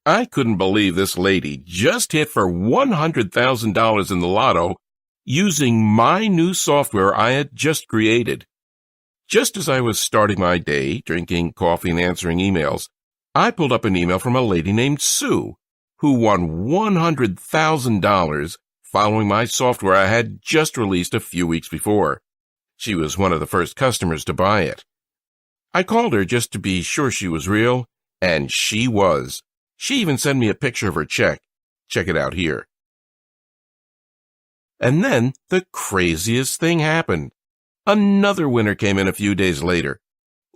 I couldn't believe this lady just hit for $100,000 in the lotto using my new software I had just created. Just as I was starting my day, drinking coffee and answering emails, I pulled up an email from a lady named Sue, who won $100,000 following my software I had just released a few weeks before. She was one of the first customers to buy it. I called her just to be sure she was real, and she was. She even sent me a picture of her check. Check it out here. And then the craziest thing happened. Another winner came in a few days later,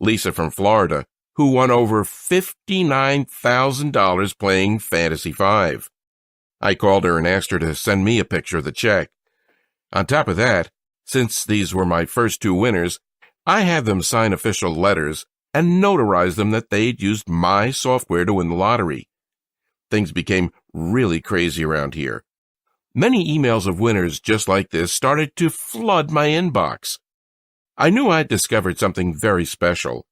Lisa from Florida, who won over $59,000 playing Fantasy 5. I called her and asked her to send me a picture of the check. On top of that, since these were my first two winners, I had them sign official letters and notarize them that they'd used my software to win the lottery. Things became really crazy around here. Many emails of winners just like this started to flood my inbox. I knew I'd discovered something very special.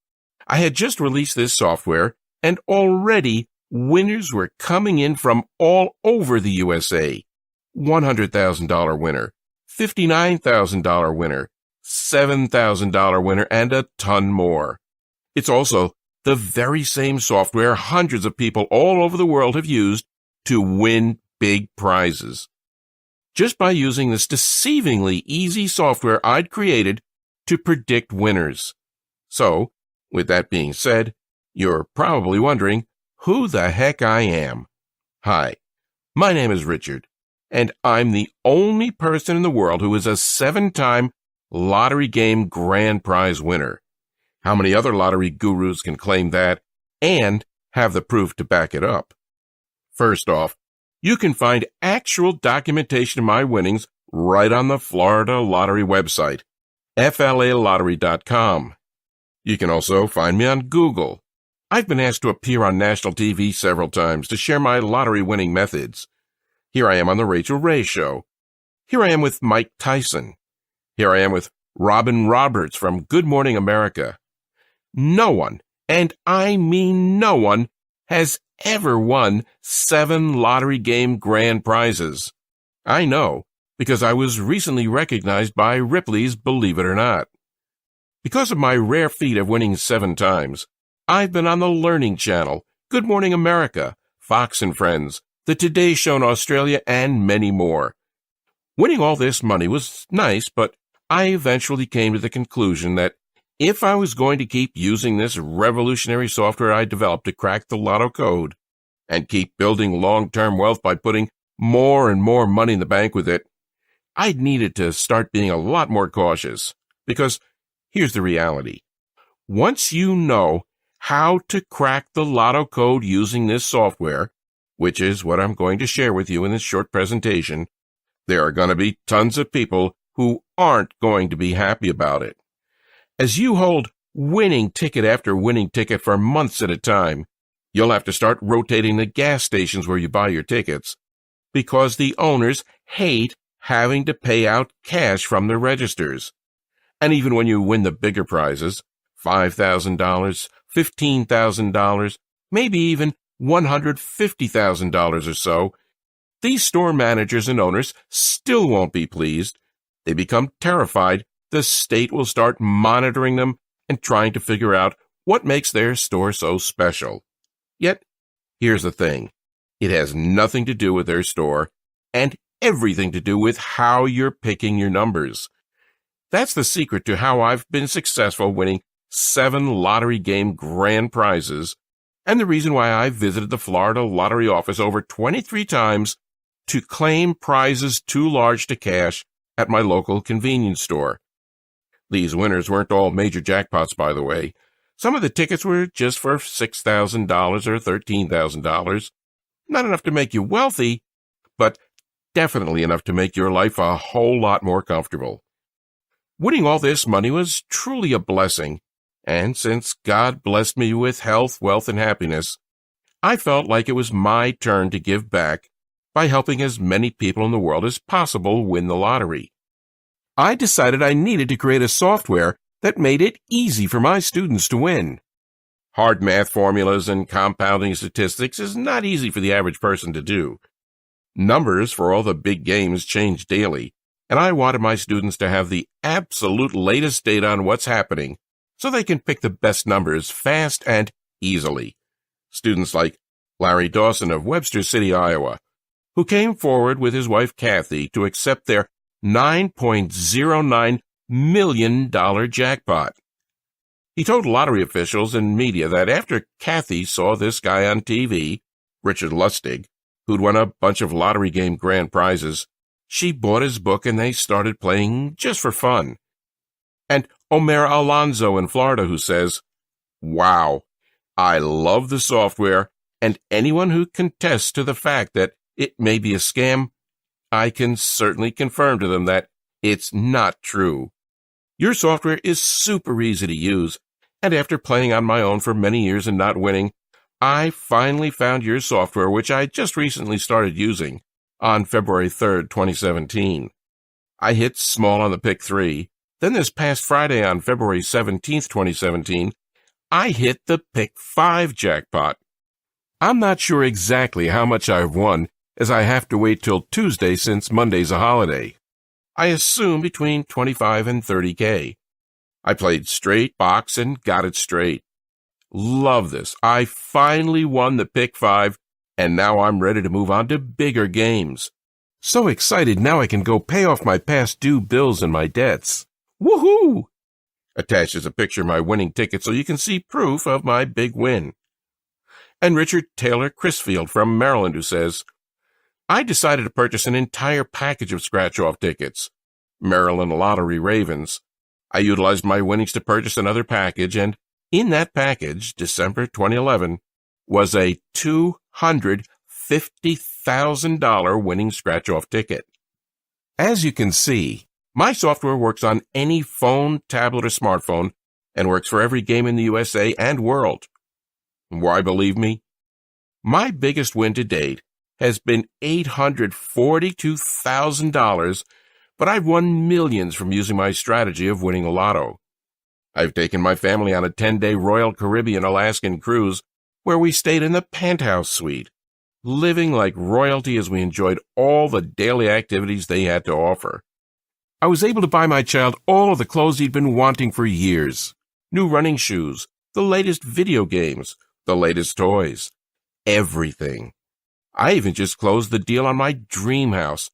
I had just released this software, and already winners were coming in from all over the USA. $100,000 winner, $59,000 winner, $7,000 winner, and a ton more. It's also the very same software hundreds of people all over the world have used to win big prizes. Just by using this deceivingly easy software I'd created to predict winners. So, with that being said, you're probably wondering who the heck I am. Hi, my name is Richard, and I'm the only person in the world who is a 7-time lottery game grand prize winner. How many other lottery gurus can claim that and have the proof to back it up? First off, you can find actual documentation of my winnings right on the Florida Lottery website, flalottery.com. You can also find me on Google. I've been asked to appear on national TV several times to share my lottery winning methods. Here I am on The Rachel Ray Show. Here I am with Mike Tyson. Here I am with Robin Roberts from Good Morning America. No one, and I mean no one, has ever won 7 lottery game grand prizes. I know, because I was recently recognized by Ripley's Believe It or Not. Because of my rare feat of winning 7 times, I've been on the Learning Channel, Good Morning America, Fox and Friends, The Today Show in Australia, and many more. Winning all this money was nice, but I eventually came to the conclusion that if I was going to keep using this revolutionary software I developed to crack the lotto code and keep building long-term wealth by putting more and more money in the bank with it, I'd needed to start being a lot more cautious. Because here's the reality. Once you know how to crack the lotto code using this software, which is what I'm going to share with you in this short presentation, there are going to be tons of people who aren't going to be happy about it. As you hold winning ticket after winning ticket for months at a time, you'll have to start rotating the gas stations where you buy your tickets, because the owners hate having to pay out cash from their registers. And even when you win the bigger prizes, $5,000, $15,000, maybe even $150,000 or so, these store managers and owners still won't be pleased. They become terrified the state will start monitoring them and trying to figure out what makes their store so special. Yet, here's the thing. It has nothing to do with their store and everything to do with how you're picking your numbers. That's the secret to how I've been successful winning 7 lottery game grand prizes, and the reason why I visited the Florida Lottery office over 23 times to claim prizes too large to cash at my local convenience store. These winners weren't all major jackpots, by the way. Some of the tickets were just for $6,000 or $13,000. Not enough to make you wealthy, but definitely enough to make your life a whole lot more comfortable. Winning all this money was truly a blessing, and since God blessed me with health, wealth, and happiness, I felt like it was my turn to give back by helping as many people in the world as possible win the lottery. I decided I needed to create a software that made it easy for my students to win. Hard math formulas and compounding statistics is not easy for the average person to do. Numbers for all the big games change daily, and I wanted my students to have the absolute latest data on what's happening so they can pick the best numbers fast and easily. Students like Larry Dawson of Webster City, Iowa, who came forward with his wife Kathy to accept their $9.09 million jackpot. He told lottery officials and media that after Kathy saw this guy on TV, Richard Lustig, who'd won a bunch of lottery game grand prizes, she bought his book and they started playing just for fun. And Omer Alonzo in Florida, who says, "Wow, I love the software, and anyone who contests to the fact that it may be a scam, I can certainly confirm to them that it's not true. Your software is super easy to use, and after playing on my own for many years and not winning, I finally found your software, which I just recently started using, on February 3rd, 2017. I hit small on the pick 3. Then this past Friday on February 17th, 2017, I hit the pick 5 jackpot. I'm not sure exactly how much I've won, as I have to wait till Tuesday since Monday's a holiday. I assume between 25 and 30K. I played straight box and got it straight. Love this. I finally won the pick 5, and now I'm ready to move on to bigger games. So excited now I can go pay off my past due bills and my debts. Woohoo! Attached is a picture of my winning ticket so you can see proof of my big win. And Richard Taylor Crisfield from Maryland, who says, I decided to purchase an entire package of scratch-off tickets, Maryland Lottery Ravens. I utilized my winnings to purchase another package, and in that package, December 2011, was a $250,000 winning scratch-off ticket. As you can see, my software works on any phone, tablet, or smartphone and works for every game in the USA and world. Why believe me? My biggest win to date has been $842,000, but I've won millions from using my strategy of winning the lotto. I've taken my family on a 10-day Royal Caribbean Alaskan cruise where we stayed in the penthouse suite, living like royalty as we enjoyed all the daily activities they had to offer. I was able to buy my child all of the clothes he'd been wanting for years, new running shoes, the latest video games, the latest toys, everything. I even just closed the deal on my dream house,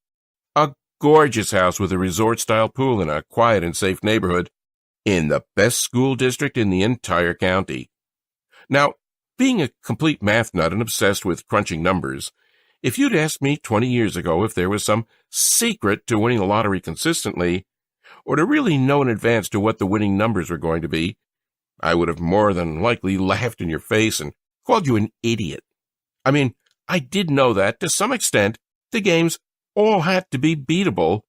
a gorgeous house with a resort-style pool in a quiet and safe neighborhood in the best school district in the entire county. Now, being a complete math nut and obsessed with crunching numbers, if you'd asked me 20 years ago if there was some secret to winning the lottery consistently, or to really know in advance to what the winning numbers were going to be, I would have more than likely laughed in your face and called you an idiot. I mean, I did know that, to some extent, the games all had to be beatable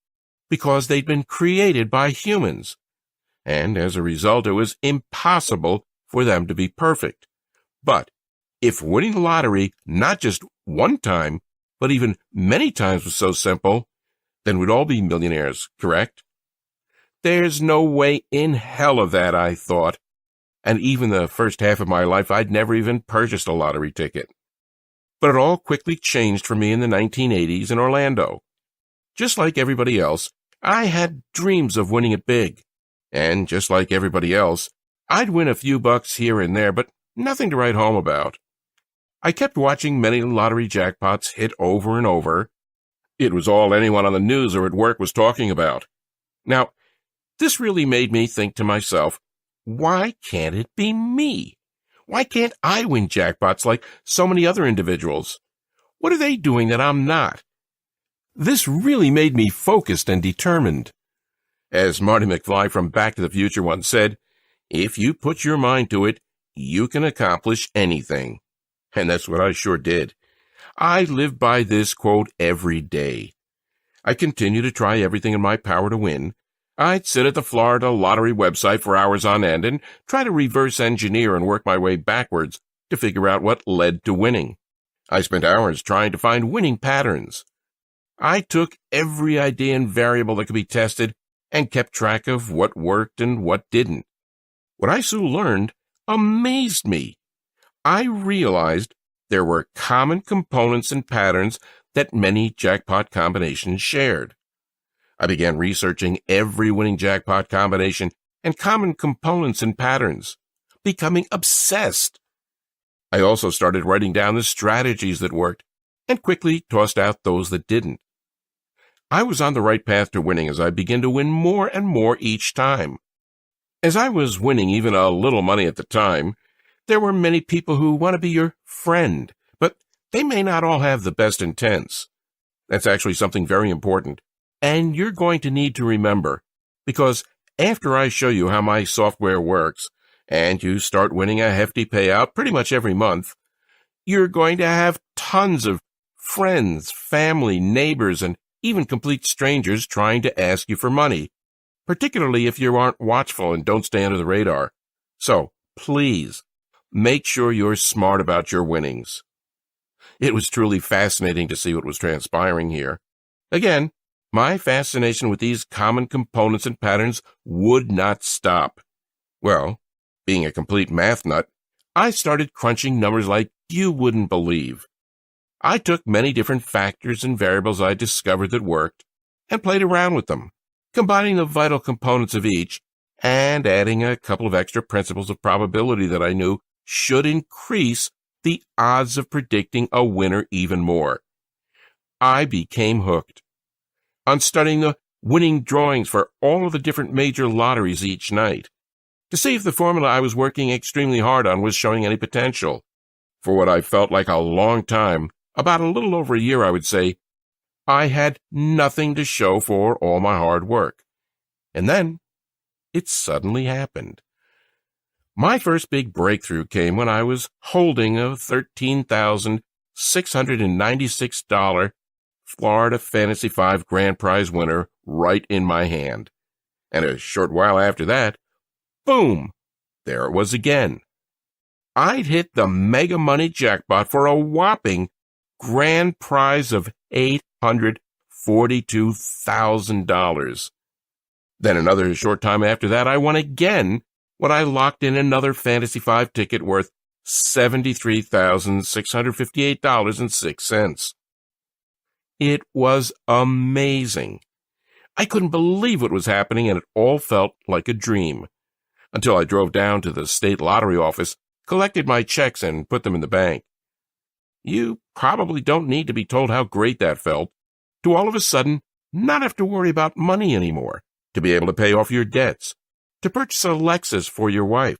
because they'd been created by humans, and as a result it was impossible for them to be perfect. But if winning the lottery not just one time, but even many times was so simple, then we'd all be millionaires, correct? There's no way in hell of that, I thought. And even the first half of my life, I'd never even purchased a lottery ticket. But it all quickly changed for me in the 1980s in Orlando. Just like everybody else, I had dreams of winning it big. And just like everybody else, I'd win a few bucks here and there, but nothing to write home about. I kept watching many lottery jackpots hit over and over. It was all anyone on the news or at work was talking about. Now, this really made me think to myself, why can't it be me? Why can't I win jackpots like so many other individuals? What are they doing that I'm not? This really made me focused and determined. As Marty McFly from Back to the Future once said, if you put your mind to it, you can accomplish anything. And that's what I sure did. I live by this quote every day. I continue to try everything in my power to win. I'd sit at the Florida Lottery website for hours on end and try to reverse engineer and work my way backwards to figure out what led to winning. I spent hours trying to find winning patterns. I took every idea and variable that could be tested and kept track of what worked and what didn't. What I soon learned, amazed me. I realized there were common components and patterns that many jackpot combinations shared. I began researching every winning jackpot combination and common components and patterns, becoming obsessed. I also started writing down the strategies that worked and quickly tossed out those that didn't. I was on the right path to winning as I began to win more and more each time. As I was winning even a little money at the time, there were many people who want to be your friend, but they may not all have the best intents. That's actually something very important, and you're going to need to remember, because after I show you how my software works, and you start winning a hefty payout pretty much every month, you're going to have tons of friends, family, neighbors, and even complete strangers trying to ask you for money, particularly if you aren't watchful and don't stay under the radar. So, please, make sure you're smart about your winnings. It was truly fascinating to see what was transpiring here. Again, my fascination with these common components and patterns would not stop. Well, being a complete math nut, I started crunching numbers like you wouldn't believe. I took many different factors and variables I discovered that worked and played around with them, combining the vital components of each and adding a couple of extra principles of probability that I knew should increase the odds of predicting a winner even more. I became hooked on studying the winning drawings for all of the different major lotteries each night to see if the formula I was working extremely hard on was showing any potential. For what I felt like a long time, about a little over a year, I would say, I had nothing to show for all my hard work. And then it suddenly happened. My first big breakthrough came when I was holding a $13,696 Florida Fantasy 5 grand prize winner right in my hand. And a short while after that, boom, there it was again. I'd hit the mega money jackpot for a whopping grand prize of $842,000. Then another short time after that, I won again when I locked in another Fantasy 5 ticket worth $73,658.06. It was amazing. I couldn't believe what was happening, and it all felt like a dream. Until I drove down to the state lottery office, collected my checks, and put them in the bank. You probably don't need to be told how great that felt, to all of a sudden not have to worry about money anymore, to be able to pay off your debts, to purchase a Lexus for your wife,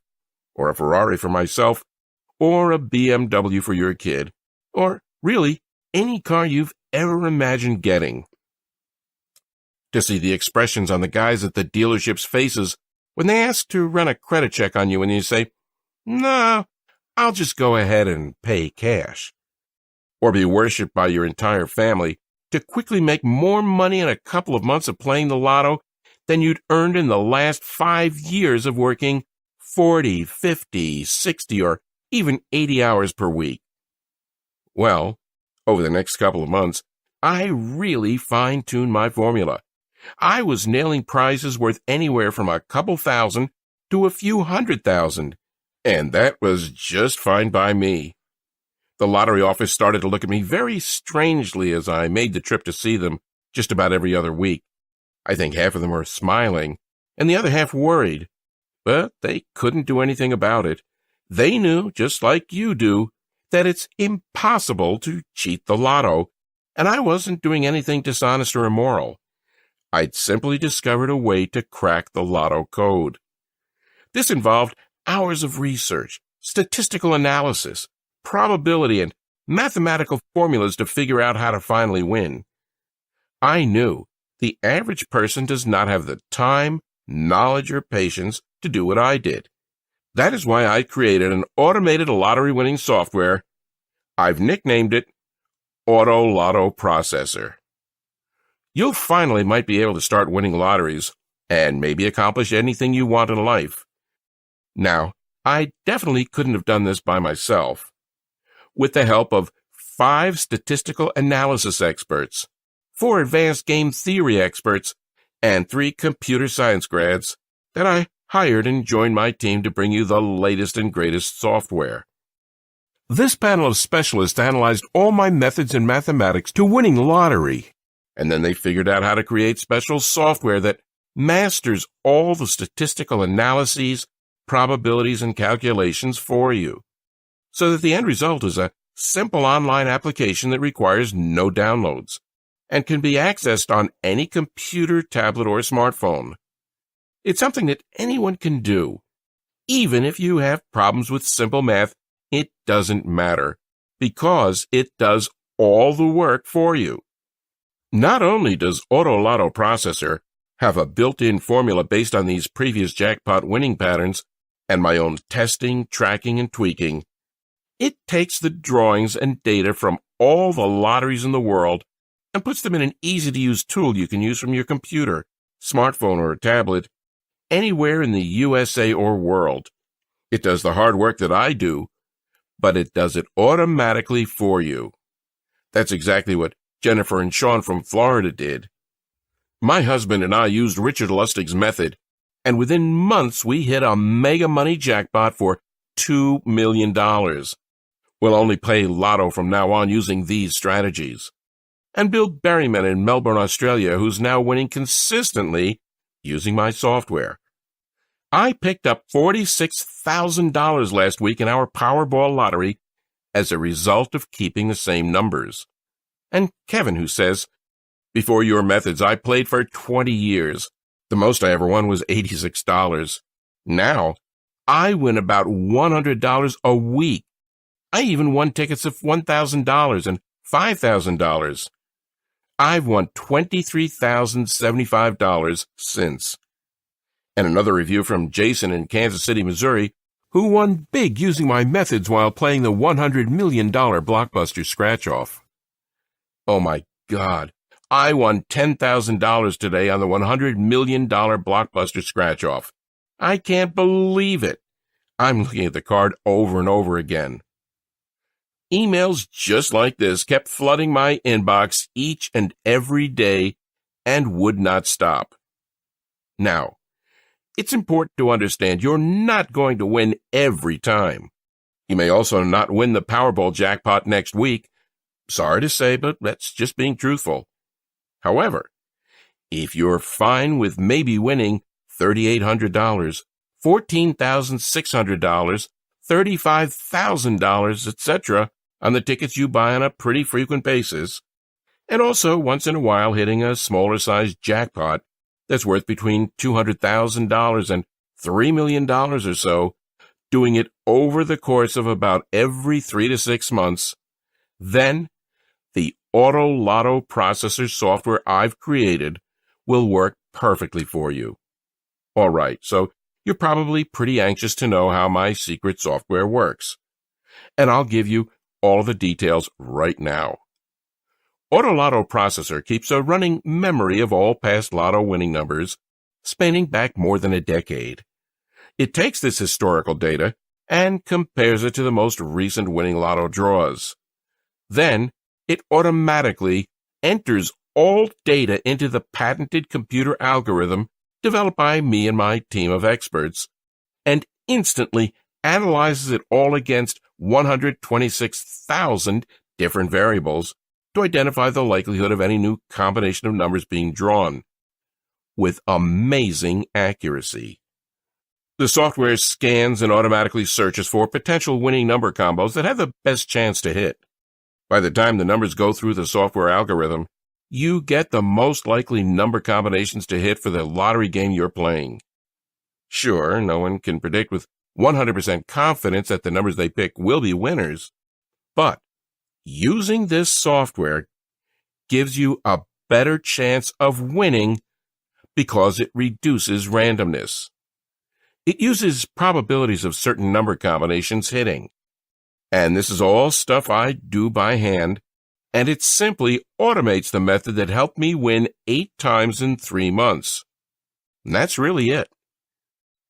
or a Ferrari for myself, or a BMW for your kid, or really any car you've ever imagined getting. To see the expressions on the guys at the dealership's faces when they ask to run a credit check on you and you say, "No, I'll just go ahead and pay cash." Or be worshipped by your entire family to quickly make more money in a couple of months of playing the lotto than you'd earned in the last 5 years of working 40, 50, 60, or even 80 hours per week. Well, over the next couple of months, I really fine-tuned my formula. I was nailing prizes worth anywhere from a couple thousand to a few $100,000, and that was just fine by me. The lottery office started to look at me very strangely as I made the trip to see them just about every other week. I think half of them were smiling, and the other half worried. But they couldn't do anything about it. They knew, just like you do, that it's impossible to cheat the lotto, and I wasn't doing anything dishonest or immoral. I'd simply discovered a way to crack the lotto code. This involved hours of research, statistical analysis, probability, and mathematical formulas to figure out how to finally win. I knew the average person does not have the time, knowledge, or patience to do what I did. That is why I created an automated lottery-winning software. I've nicknamed it Auto Lotto Processor. You finally might be able to start winning lotteries and maybe accomplish anything you want in life. Now, I definitely couldn't have done this by myself. With the help of 5 statistical analysis experts, 4 advanced game theory experts, and 3 computer science grads that I hired and joined my team to bring you the latest and greatest software. This panel of specialists analyzed all my methods in mathematics to winning the lottery, and then they figured out how to create special software that masters all the statistical analyses, probabilities, and calculations for you, so that the end result is a simple online application that requires no downloads and can be accessed on any computer, tablet, or smartphone. It's something that anyone can do. Even if you have problems with simple math, it doesn't matter, because it does all the work for you. Not only does Lotto Processor have a built-in formula based on these previous jackpot winning patterns and my own testing, tracking, and tweaking, it takes the drawings and data from all the lotteries in the world and puts them in an easy-to-use tool you can use from your computer, smartphone, or tablet, anywhere in the USA or world. It does the hard work that I do, but it does it automatically for you. That's exactly what Jennifer and Sean from Florida did. My husband and I used Richard Lustig's method, and within months we hit a mega money jackpot for $2 million. We'll only play Lotto from now on using these strategies. And Bill Berryman in Melbourne, Australia, who's now winning consistently using my software. I picked up $46,000 last week in our Powerball lottery as a result of keeping the same numbers. And Kevin, who says, before your methods, I played for 20 years. The most I ever won was $86. Now, I win about $100 a week. I even won tickets of $1,000 and $5,000. I've won $23,075 since. And another review from Jason in Kansas City, Missouri, who won big using my methods while playing the $100 million blockbuster scratch-off. Oh my God, I won $10,000 today on the $100 million blockbuster scratch-off. I can't believe it. I'm looking at the card over and over again. Emails just like this kept flooding my inbox each and every day and would not stop. Now, it's important to understand you're not going to win every time. You may also not win the Powerball jackpot next week. Sorry to say, but that's just being truthful. However, if you're fine with maybe winning $3,800, $14,600, $35,000, etc., on the tickets you buy on a pretty frequent basis, and also once in a while hitting a smaller-sized jackpot that's worth between $200,000 and $3 million or so, doing it over the course of about every 3 to 6 months, then the Lotto Processor software I've created will work perfectly for you. All right, so you're probably pretty anxious to know how my secret software works, and I'll give you all the details right now. Lotto Processor keeps a running memory of all past Lotto winning numbers, spanning back more than a decade. It takes this historical data and compares it to the most recent winning Lotto draws. Then, it automatically enters all data into the patented computer algorithm developed by me and my team of experts, and instantly analyzes it all against 126,000 different variables to identify the likelihood of any new combination of numbers being drawn, with amazing accuracy. The software scans and automatically searches for potential winning number combos that have the best chance to hit. By the time the numbers go through the software algorithm, you get the most likely number combinations to hit for the lottery game you're playing. Sure, no one can predict with 100% confidence that the numbers they pick will be winners, but using this software gives you a better chance of winning because it reduces randomness. It uses probabilities of certain number combinations hitting. And this is all stuff I do by hand, and it simply automates the method that helped me win 8 times in 3 months. And that's really it.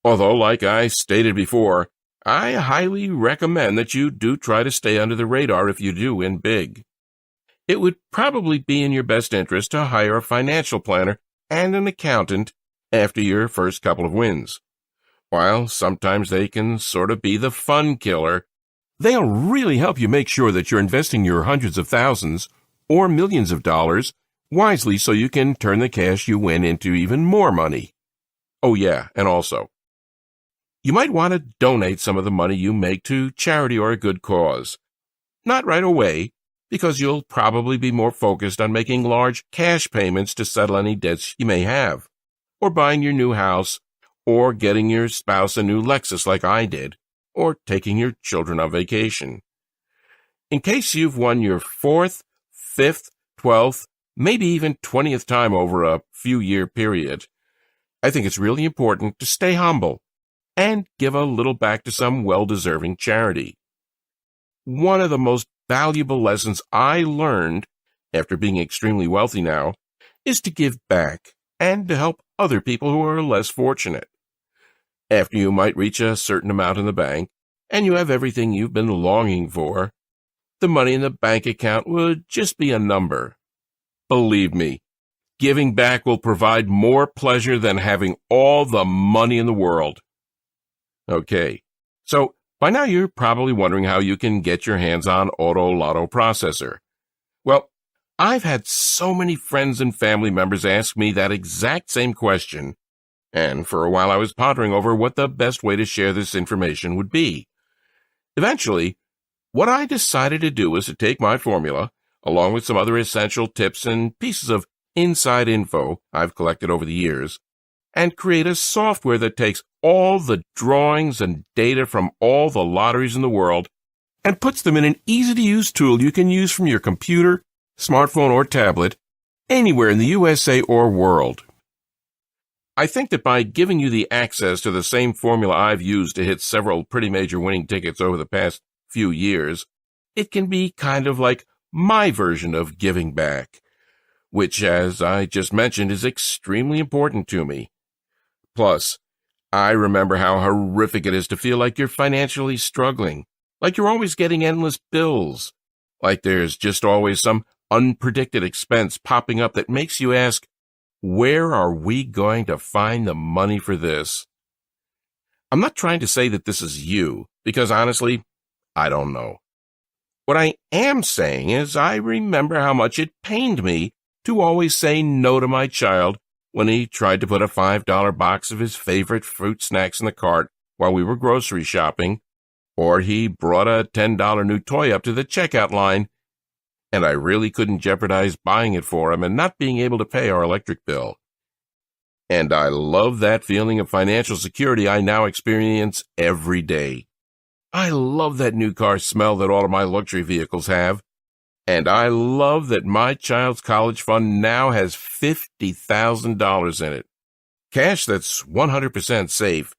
Although, like I stated before, I highly recommend that you do try to stay under the radar if you do win big. It would probably be in your best interest to hire a financial planner and an accountant after your first couple of wins. While sometimes they can sort of be the fun killer, they'll really help you make sure that you're investing your hundreds of thousands or millions of dollars wisely so you can turn the cash you win into even more money. Oh yeah, and also, you might want to donate some of the money you make to charity or a good cause. Not right away, because you'll probably be more focused on making large cash payments to settle any debts you may have, or buying your new house, or getting your spouse a new Lexus like I did, or taking your children on vacation. In case you've won your 4th, 5th, 12th, maybe even 20th time over a few-year period, I think it's really important to stay humble and give a little back to some well-deserving charity. One of the most valuable lessons I learned, after being extremely wealthy now, is to give back and to help other people who are less fortunate. After you might reach a certain amount in the bank, and you have everything you've been longing for, the money in the bank account would just be a number. Believe me, giving back will provide more pleasure than having all the money in the world. Okay, so by now you're probably wondering how you can get your hands on Auto Lotto Processor. Well, I've had so many friends and family members ask me that exact same question, and for a while I was pondering over what the best way to share this information would be. Eventually, what I decided to do was to take my formula, along with some other essential tips and pieces of inside info I've collected over the years, and create a software that takes all the drawings and data from all the lotteries in the world and puts them in an easy-to-use tool you can use from your computer, smartphone, or tablet anywhere in the USA or world. I think that by giving you the access to the same formula I've used to hit several pretty major winning tickets over the past few years, it can be kind of like my version of giving back, which, as I just mentioned, is extremely important to me. Plus, I remember how horrific it is to feel like you're financially struggling, like you're always getting endless bills, like there's just always some unpredicted expense popping up that makes you ask, where are we going to find the money for this? I'm not trying to say that this is you, because honestly, I don't know. What I am saying is I remember how much it pained me to always say no to my child when he tried to put a $5 box of his favorite fruit snacks in the cart while we were grocery shopping, or he brought a $10 new toy up to the checkout line, and I really couldn't jeopardize buying it for him and not being able to pay our electric bill. And I love that feeling of financial security I now experience every day. I love that new car smell that all of my luxury vehicles have. And I love that my child's college fund now has $50,000 in it. Cash that's 100% safe,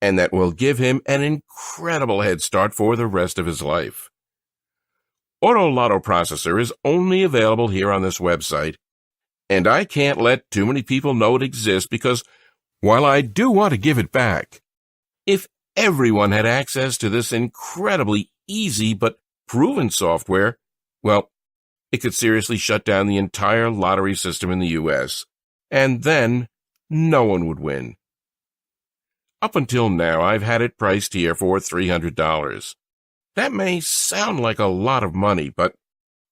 and that will give him an incredible head start for the rest of his life. Auto Lotto Processor is only available here on this website, and I can't let too many people know it exists because, while I do want to give it back, if everyone had access to this incredibly easy but proven software, well, it could seriously shut down the entire lottery system in the U.S., and then no one would win. Up until now, I've had it priced here for $300. That may sound like a lot of money, but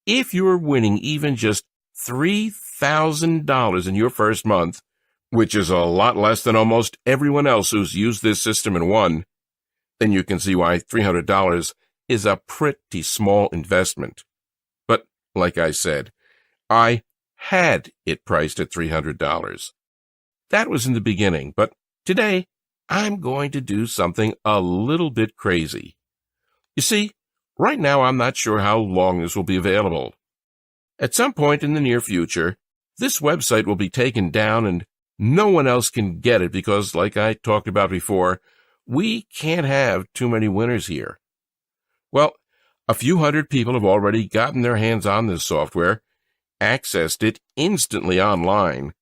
if you're winning even just $3,000 in your first month, which is a lot less than almost everyone else who's used this system and won, then you can see why $300 is a pretty small investment. But, like I said, I had it priced at $300. That was in the beginning, but today I'm going to do something a little bit crazy. You see, right now I'm not sure how long this will be available. At some point in the near future, this website will be taken down and no one else can get it because, like I talked about before, we can't have too many winners here. Well, a few hundred people have already gotten their hands on this software, accessed it instantly online,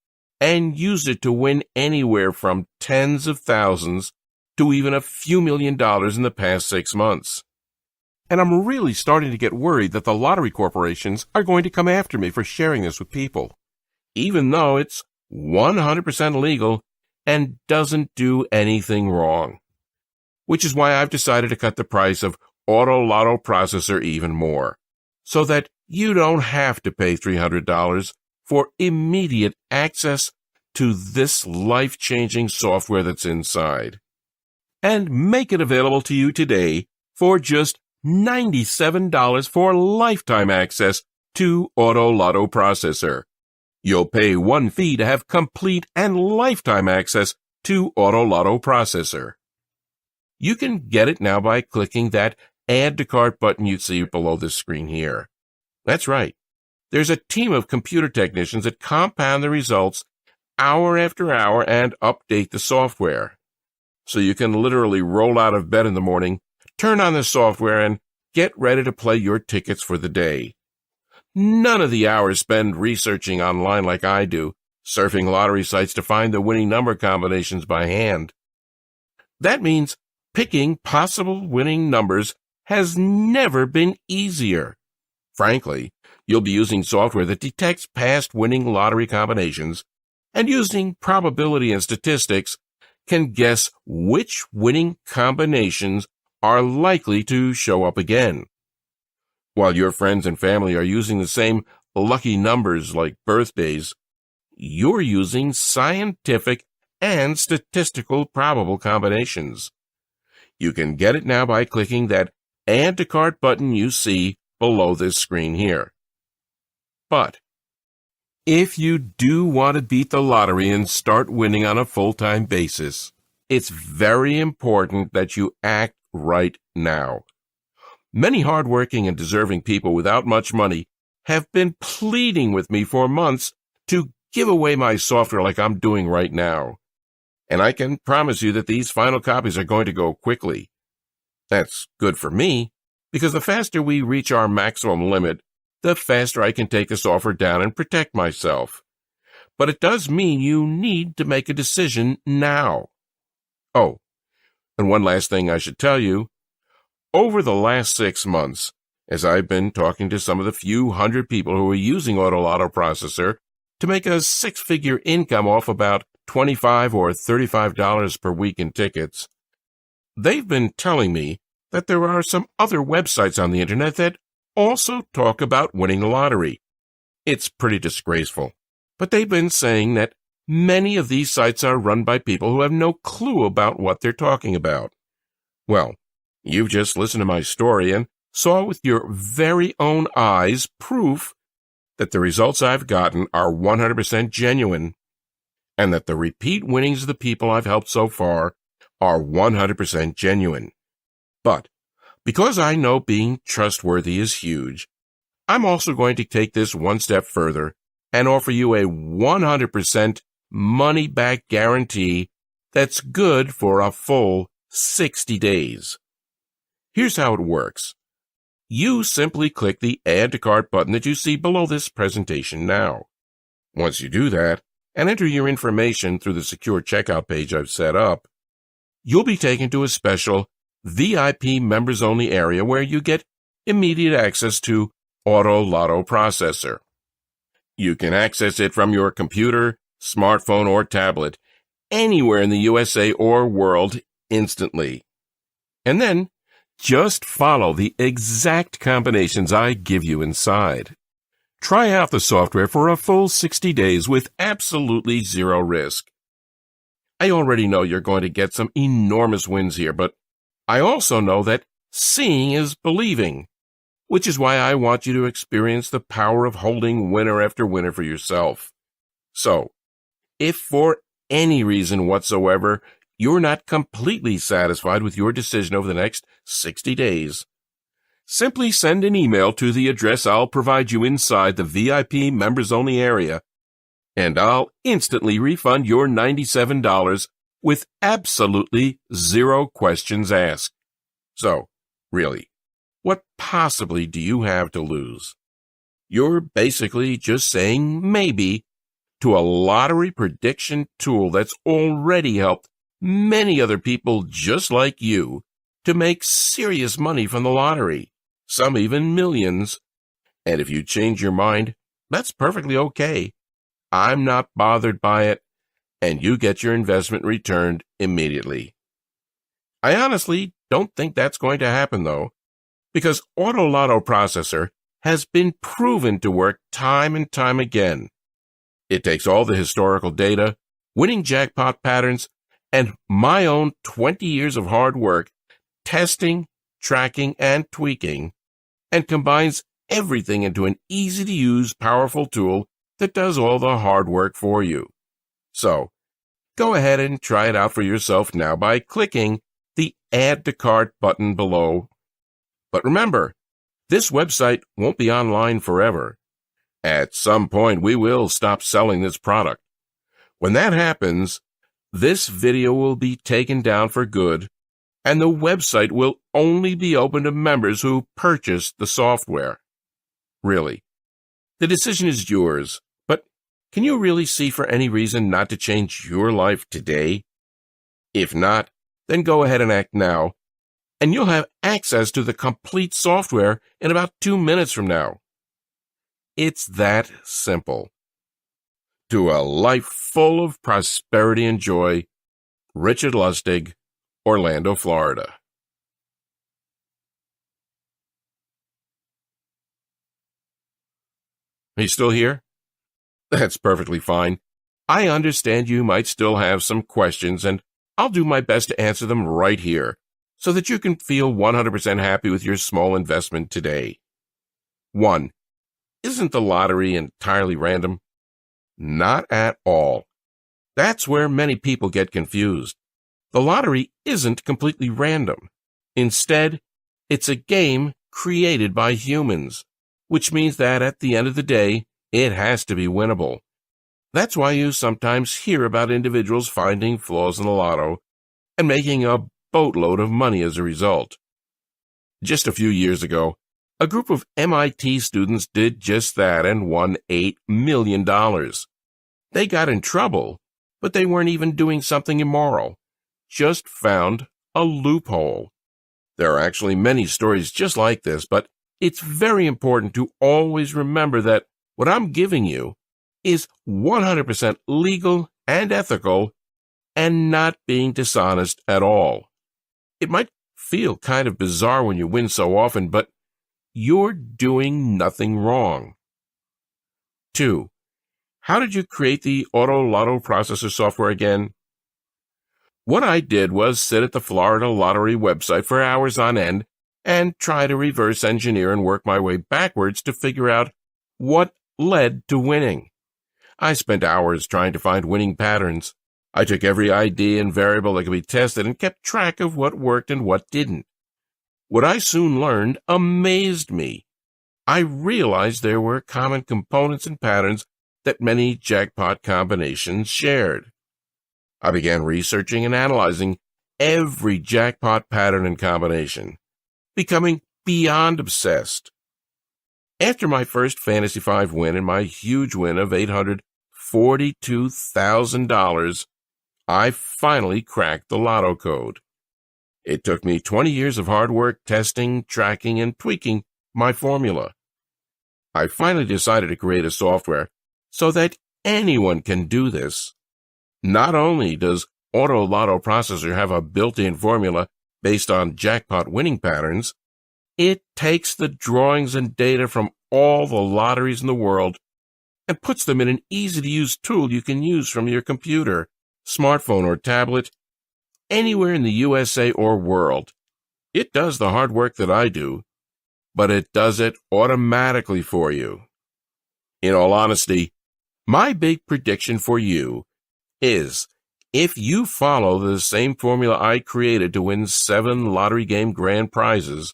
and used it to win anywhere from tens of thousands to even a few $1,000,000 in the past 6 months. And I'm really starting to get worried that the lottery corporations are going to come after me for sharing this with people. Even though it's 100% legal, and doesn't do anything wrong. Which is why I've decided to cut the price of Auto Lotto Processor even more, so that you don't have to pay $300 for immediate access to this life-changing software that's inside. And make it available to you today for just $97 for lifetime access to Auto Lotto Processor. You'll pay one fee to have complete and lifetime access to Auto Lotto Processor. You can get it now by clicking that Add to Cart button you see below this screen here. That's right. There's a team of computer technicians that compound the results hour after hour and update the software. So you can literally roll out of bed in the morning, turn on the software, and get ready to play your tickets for the day. None of the hours spent researching online like I do, surfing lottery sites to find the winning number combinations by hand. That means picking possible winning numbers has never been easier. Frankly, you'll be using software that detects past winning lottery combinations and using probability and statistics can guess which winning combinations are likely to show up again. While your friends and family are using the same lucky numbers like birthdays, you're using scientific and statistical probable combinations. You can get it now by clicking that Add to Cart button you see below this screen here. But if you do want to beat the lottery and start winning on a full-time basis, it's very important that you act right now. Many hardworking and deserving people without much money have been pleading with me for months to give away my software like I'm doing right now. And I can promise you that these final copies are going to go quickly. That's good for me, because the faster we reach our maximum limit, the faster I can take this offer down and protect myself. But it does mean you need to make a decision now. Oh, and one last thing I should tell you. Over the last 6 months, as I've been talking to some of the few hundred people who are using Auto Lotto Processor to make a 6-figure income off about $25 or $35 per week in tickets, they've been telling me that there are some other websites on the internet that also talk about winning the lottery. It's pretty disgraceful, but they've been saying that many of these sites are run by people who have no clue about what they're talking about. Well, you've just listened to my story and saw with your very own eyes proof that the results I've gotten are 100% genuine, and that the repeat winnings of the people I've helped so far are 100% genuine. But because I know being trustworthy is huge, I'm also going to take this one step further and offer you a 100% money-back guarantee that's good for a full 60 days. Here's how it works. You simply click the Add to Cart button that you see below this presentation now. Once you do that, and enter your information through the secure checkout page I've set up, you'll be taken to a special VIP members-only area where you get immediate access to Auto Lotto Processor. You can access it from your computer, smartphone, or tablet, anywhere in the USA or world instantly. And then, just follow the exact combinations I give you inside. Try out the software for a full 60 days with absolutely zero risk. I already know you're going to get some enormous wins here, but I also know that seeing is believing, which is why I want you to experience the power of holding winner after winner for yourself. So, if for any reason whatsoever you're not completely satisfied with your decision over the next 60 days, simply send an email to the address I'll provide you inside the VIP members-only area, and I'll instantly refund your $97 with absolutely zero questions asked. So, really, what possibly do you have to lose? You're basically just saying maybe to a lottery prediction tool that's already helped many other people just like you to make serious money from the lottery, some even millions. And if you change your mind, that's perfectly okay. I'm not bothered by it, and you get your investment returned immediately. I honestly don't think that's going to happen, though, because Auto Lotto Processor has been proven to work time and time again. It takes all the historical data, winning jackpot patterns, and my own 20 years of hard work, testing, tracking, and tweaking, and combines everything into an easy-to-use, powerful tool that does all the hard work for you. So, go ahead and try it out for yourself now by clicking the Add to Cart button below. But remember, this website won't be online forever. At some point, we will stop selling this product. When that happens, this video will be taken down for good, and the website will only be open to members who purchase the software. Really, the decision is yours, but can you really see for any reason not to change your life today? If not, then go ahead and act now, and you'll have access to the complete software in about 2 minutes from now. It's that simple. To a life full of prosperity and joy, Richard Lustig, Orlando, Florida. Are you still here? That's perfectly fine. I understand you might still have some questions, and I'll do my best to answer them right here, so that you can feel 100% happy with your small investment today. 1. Isn't the lottery entirely random? Not at all. That's where many people get confused. The lottery isn't completely random. Instead, it's a game created by humans, which means that at the end of the day, it has to be winnable. That's why you sometimes hear about individuals finding flaws in the lotto and making a boatload of money as a result. Just a few years ago, a group of MIT students did just that and won $8 million. They got in trouble, but they weren't even doing something immoral. Just found a loophole. There are actually many stories just like this, but it's very important to always remember that what I'm giving you is 100% legal and ethical and not being dishonest at all. It might feel kind of bizarre when you win so often, but you're doing nothing wrong. 2. How did you create the Auto Lotto Processor software again? What I did was sit at the Florida Lottery website for hours on end and try to reverse engineer and work my way backwards to figure out what led to winning. I spent hours trying to find winning patterns. I took every ID and variable that could be tested and kept track of what worked and what didn't. What I soon learned amazed me. I realized there were common components and patterns that many jackpot combinations shared. I began researching and analyzing every jackpot pattern and combination, becoming beyond obsessed. After my first Fantasy 5 win and my huge win of $842,000, I finally cracked the lotto code. It took me 20 years of hard work testing, tracking, and tweaking my formula. I finally decided to create a software so that anyone can do this. Not only does Auto Lotto Processor have a built-in formula based on jackpot winning patterns, it takes the drawings and data from all the lotteries in the world and puts them in an easy-to-use tool you can use from your computer, smartphone, or tablet, anywhere in the USA or world. It does the hard work that I do, but it does it automatically for you. In all honesty, my big prediction for you is if you follow the same formula I created to win 7 lottery game grand prizes,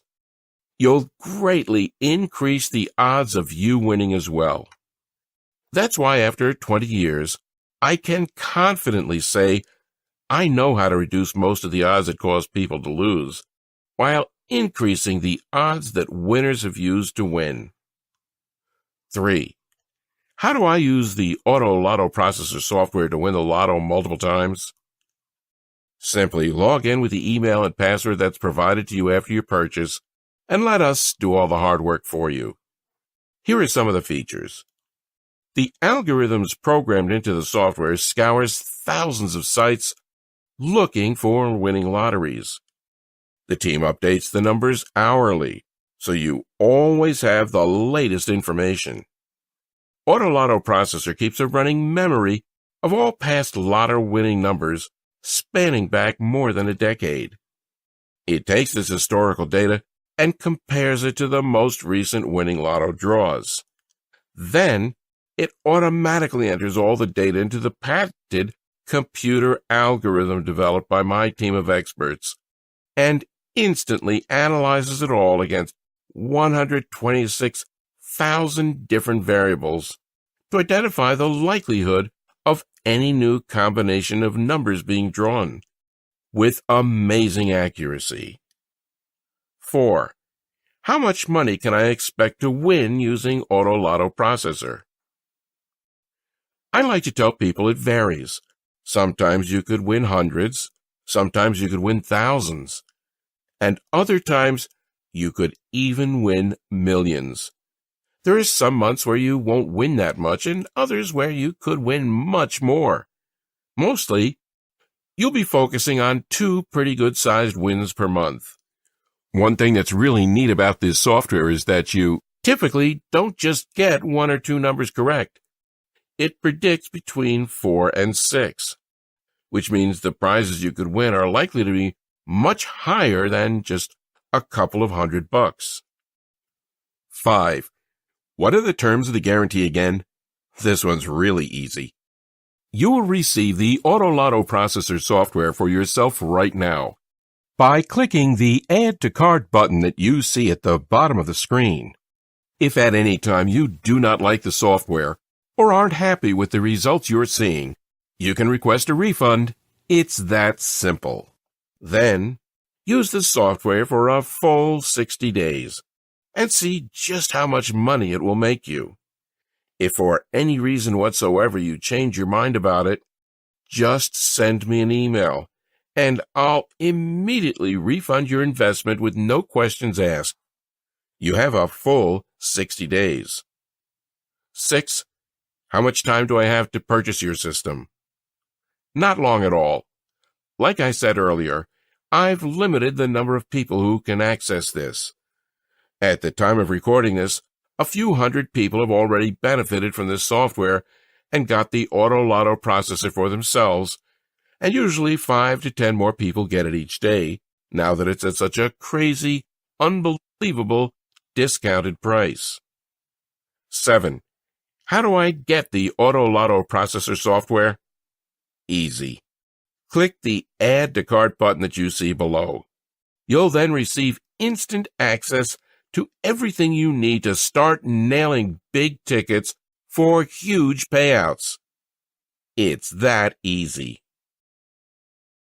you'll greatly increase the odds of you winning as well. That's why after 20 years, I can confidently say I know how to reduce most of the odds that cause people to lose, while increasing the odds that winners have used to win. 3. How do I use the Auto Lotto Processor software to win the lotto multiple times? Simply log in with the email and password that's provided to you after your purchase, and let us do all the hard work for you. Here are some of the features. The algorithms programmed into the software scours thousands of sites looking for winning lotteries. The team updates the numbers hourly, so you always have the latest information. Auto Lotto Processor keeps a running memory of all past lotto winning numbers spanning back more than a decade. It takes this historical data and compares it to the most recent winning lotto draws. Then, it automatically enters all the data into the patented computer algorithm developed by my team of experts and instantly analyzes it all against 126,000 different variables to identify the likelihood of any new combination of numbers being drawn, with amazing accuracy. 4. How much money can I expect to win using Auto Lotto Processor? I like to tell people it varies. Sometimes you could win hundreds, sometimes you could win thousands, and other times you could even win millions. There are some months where you won't win that much and others where you could win much more. Mostly, you'll be focusing on 2 pretty good-sized wins per month. One thing that's really neat about this software is that you typically don't just get 1 or 2 numbers correct. It predicts between 4 and 6, which means the prizes you could win are likely to be much higher than just a couple of $100. 5. What are the terms of the guarantee again? This one's really easy. You will receive the Auto Lotto Processor software for yourself right now by clicking the Add to Cart button that you see at the bottom of the screen. If at any time you do not like the software or aren't happy with the results you're seeing, you can request a refund. It's that simple. Then, use the software for a full 60 days and see just how much money it will make you. If for any reason whatsoever you change your mind about it, just send me an email, and I'll immediately refund your investment with no questions asked. You have a full 60 days. 6. How much time do I have to purchase your system? Not long at all. Like I said earlier, I've limited the number of people who can access this. At the time of recording this, a few hundred people have already benefited from this software and got the Auto Lotto Processor for themselves, and usually 5 to 10 more people get it each day, now that it's at such a crazy, unbelievable, discounted price. 7. How do I get the Auto Lotto Processor software? Easy. Click the Add to Cart button that you see below. You'll then receive instant access to everything you need to start nailing big tickets for huge payouts. It's that easy.